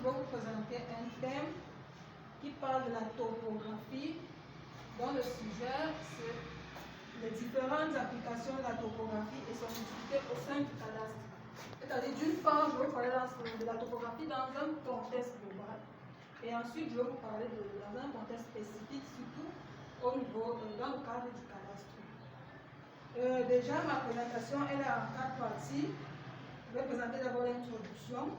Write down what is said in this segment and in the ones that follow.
vais vous présenter un thème qui parle de la topographie, dont le sujet c'est les différentes applications de la topographie et son utilité au sein du cadastre. C'est-à-dire, d'une part, je vais parler de la topographie dans un contexte global, et ensuite je vais vous parler dans un contexte spécifique, surtout au niveau, dans le cadre du cadastre. Déjà, ma présentation elle est en 4 parties. Je vais présenter d'abord l'introduction.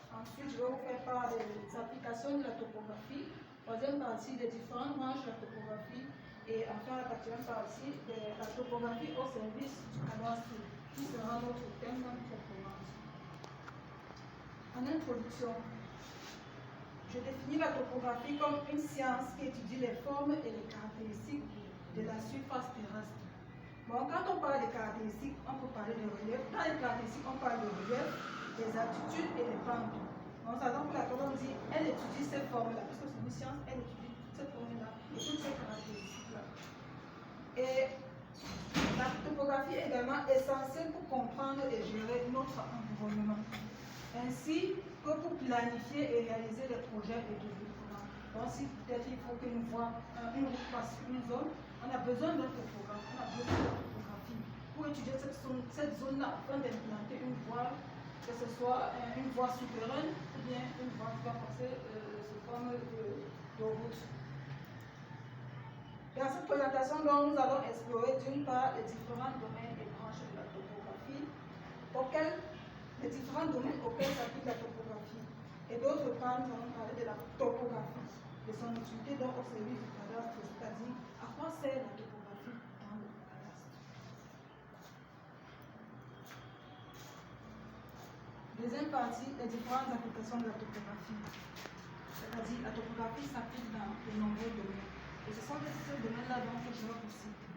Ensuite, je vais vous faire part des applications de la topographie. Troisième partie, des différentes branches de la topographie. Et enfin, la quatrième partie, de la topographie au service du cadastre, qui sera notre thème proprement. En introduction, je définis la topographie comme une science qui étudie les formes et les caractéristiques de la surface terrestre. Bon, quand on parle des caractéristiques, on peut parler de relief. Dans les caractéristiques, on parle de relief, des altitudes et des pentes. Donc, ça donc la on dit, elle étudie ces formes-là, puisque c'est une science, elle étudie toutes ces formes-là et toutes ces caractéristiques-là. Et la topographie est également essentielle pour comprendre et gérer notre environnement, ainsi que pour planifier et réaliser des projets de développement. Donc, si peut-être il faut qu'une route passe sur une zone, on a besoin d'un topographe, on a besoin de topographie pour étudier cette zone-là afin d'implanter une voie, que ce soit une voie souterraine ou bien une voie qui va passer sous forme de route. Dans cette présentation, nous allons explorer d'une part les différents domaines et branches de la topographie, les différents domaines auxquels s'applique la topographie. Et d'autre part, nous allons parler de la topographie, de son utilité donc au service du cadastre, c'est-à-dire à quoi sert la topographie dans le cadastre. Deuxième partie, les différentes applications de la topographie. C'est-à-dire la topographie s'applique dans de nombreux domaines. Et ce sont ces domaines-là dont je vais vous citer.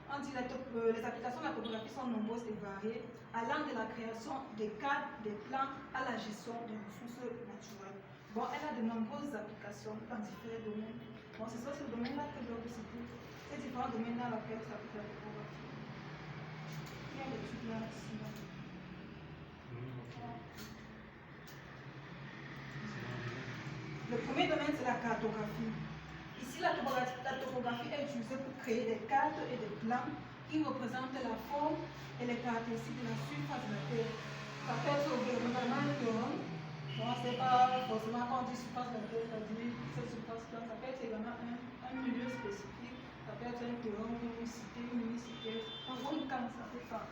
On dit les applications de la topographie sont nombreuses et variées, allant de la création des cadres, des plans, à la gestion des ressources naturelles. Bon, elle a de nombreuses applications dans différents domaines. Bon, c'est ça, ce domaine-là que je vais vous citer. Ces différents domaines dans lesquels s'applique la topographie. Il y a l'étude là, ici. Là. Le premier domaine, c'est la cartographie. Ici, la topographie est utilisée pour créer des cartes et des plans qui représentent la forme et les caractéristiques de la surface de la Terre. Ça peut être notamment un terrain. Bon, ce n'est pas forcément quand on dit surface de la Terre, c'est-à-dire cette surface-là. Ça peut être également un milieu spécifique. Ça peut être un terrain, une cité, une municipalité. En gros, une carte, ça fait ça.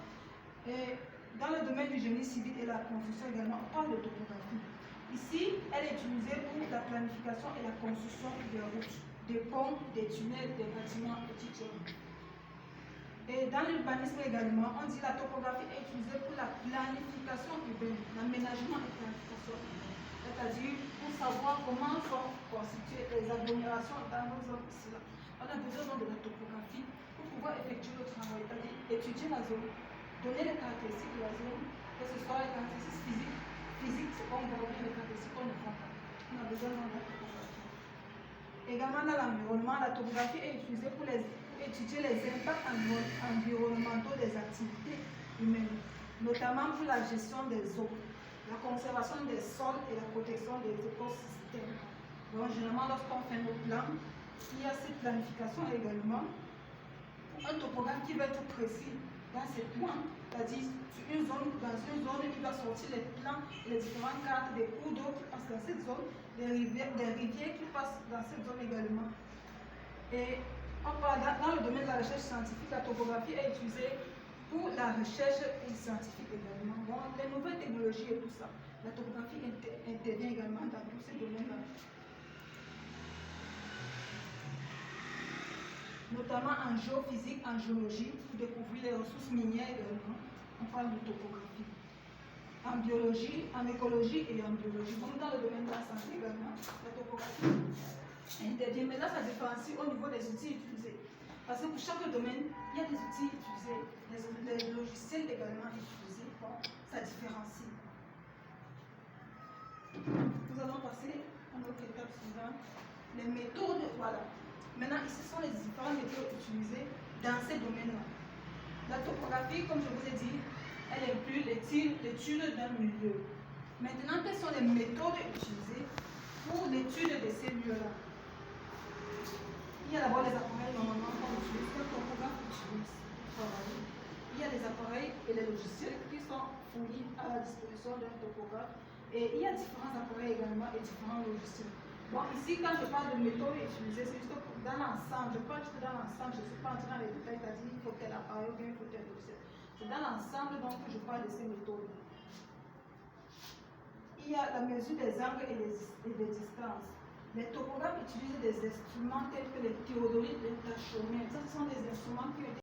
Et dans le domaine du génie civil et la construction également, on parle de topographie. Ici, elle est utilisée pour la planification et la construction des routes, des ponts, des tunnels, des bâtiments etc. Et dans l'urbanisme également, on dit que la topographie est utilisée pour la planification urbaine, l'aménagement et la planification urbaine. C'est-à-dire pour savoir comment sont constituées les agglomérations dans nos zones ici. Là. On a besoin de la topographie pour pouvoir effectuer le travail, c'est-à-dire étudier la zone, donner les caractéristiques de la zone, que ce soit les caractéristiques physiques, c'est pas on voit bien les caractéristiques qu'on ne voit pas. On a besoin de la topographie. Également dans l'environnement, la topographie est utilisée pour étudier les impacts environnementaux des activités humaines, notamment pour la gestion des eaux, la conservation des sols et la protection des écosystèmes. Donc généralement lorsqu'on fait nos plans, il y a cette planification également. Un topographe qui va être précis dans ses plans, c'est-à-dire dans une zone, il va sortir les plans, les différentes cartes des cours d'eau qui passent dans cette zone, des rivières qui passent dans cette zone également. Et dans le domaine de la recherche scientifique, la topographie est utilisée pour la recherche scientifique également. Donc, les nouvelles technologies et tout ça, la topographie intervient également dans tous ces domaines-là. Notamment en géophysique, en géologie, pour découvrir les ressources minières également, on parle de topographie. En biologie, en écologie et en biologie. Donc dans le domaine de la santé également, la topographie intervient. Mais là, ça différencie au niveau des outils utilisés. Parce que pour chaque domaine, il y a des outils utilisés, les logiciels également utilisés. Bon, ça différencie. Nous allons passer à notre étape suivante. Les méthodes, voilà. Maintenant, ici sont les différentes méthodes utilisées dans ces domaines-là. La topographie, comme je vous ai dit, elle inclut l'étude d'un milieu. Maintenant, quelles sont les méthodes utilisées pour l'étude de ces lieux-là? Il y a d'abord les appareils normalement qu'on utilise, que le topographe utilise pour travailler. Il y a des appareils et les logiciels qui sont fournis à la disposition d'un topographe. Et il y a différents appareils également et différents logiciels. Bon, ici, quand je parle de méthode utilisée, c'est juste dans l'ensemble. Je parle juste dans l'ensemble. Je ne suis pas entrée dans les détails, c'est-à-dire il faut tel appareil ou bien il faut tel logiciel. C'est dans l'ensemble donc que je parle de ces méthodes. Il y a la mesure des angles et des distances. Les topographes utilisent des instruments tels que les théodolites et les tachomètres. Ce sont des instruments qui ont été